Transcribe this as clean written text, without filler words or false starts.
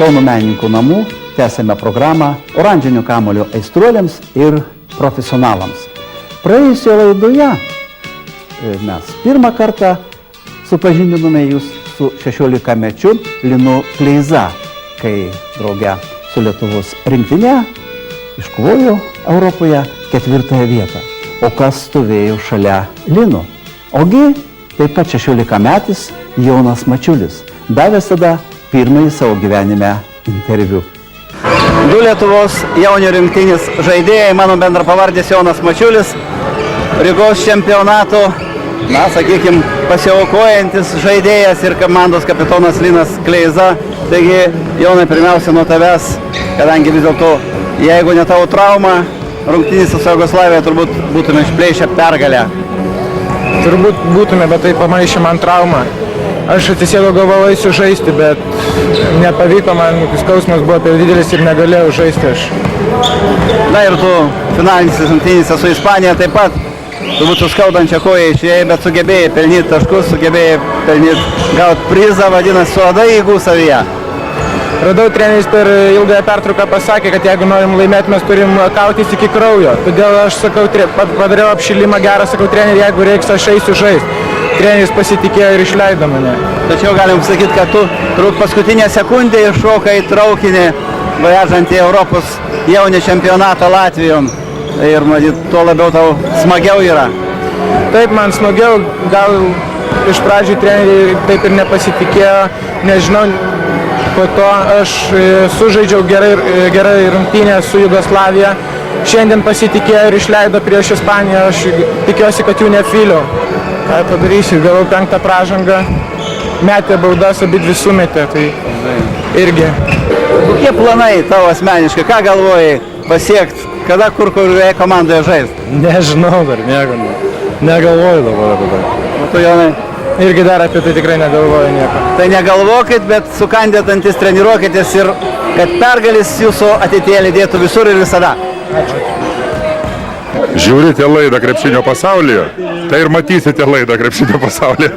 Kauno menininkų namų tęsėme programą Oranžinio kamuolio aistruoliams ir profesionalams. Praėjusioje laidoje mes pirmą kartą supažindinome jūs su 16-mečiu Linu Kleiza, kai drauge su Lietuvos rinktinė iškovojo Europoje 4 vietą. O kas stovėjo šalia Lino? Ogi taip pat 16-metis Jonas Mačiulis, davęs tada pirmąjį savo gyvenime interviu. Du Lietuvos jaunių rinktinės žaidėjai, mano bendrapavardis Jonas Mačiulis, Rygos čempionato, sakykime, pasiaukojantis žaidėjas ir komandos kapitonas Linas Kleiza. Taigi, Jonai, pirmiausia nuo tavęs, kadangi vis dėlto, jeigu ne tavo trauma, rungtynėse su Jugoslavija turbūt būtume išplėšę pergalę. Turbūt būtume, bet tai pamaišė man traumą. Aš atsisėdau galvoju eisiu žaisti, bet nepavyko, man skausmas buvo per didelis ir negalėjau žaisti aš. Na ir tu finalinėse rungtynėse su Ispanija taip pat, turbūt su skaudančia koja išėjai, bet sugebėjai pelnyti taškus, sugebėjai pelnyti gauti prizą, vadinasi, su Ada įgų savyje. Radau, treneris per ilgąją pertrauką pasakė, kad jeigu norim laimėti, mes turim kautis iki kraujo. Todėl aš sakau, padariau apšilimą gerą, sakau, treneri, jeigu reiks, aš eisiu žaisti. Treneris pasitikėjo ir išleido mane. Tačiau galim sakyti, kad tu turbūt paskutinę sekundę iššokai traukinį, važiuojant į Europos jaunių čempionatą Latvijon. Ir matyt, tuo labiau tau smagiau yra. Taip, man smagiau, gal iš pradžių treneriai taip ir nepasitikėjo, nežinau. Po to aš sužaidžiau gerai rungtynę su Jugoslavija. Šiandien pasitikėjo ir išleido prieš Ispaniją. Aš tikiuosi, kad jų neapvyliau. Ką padarysiu, gavau 5 pražangą. Metė baudas, abidvi sumetė. Tai irgi. Kokie planai tavo asmeniškai? Ką galvojai pasiekti? Kada, kurioje komandoje žaisti? Nežinau dar, nieko. Negalvoju dabar apie tai. O tu, Jonai? Irgi dar apie tai tikrai negalvoju nieko. Tai negalvokit, bet sukandėtantis treniruokitės ir kad pergalis jūsų ateityje lydėtų visur ir visada. Ačiū. Žiūrite laidą Krepšinio pasaulyje, tai ir matysite laidą Krepšinio pasaulyje.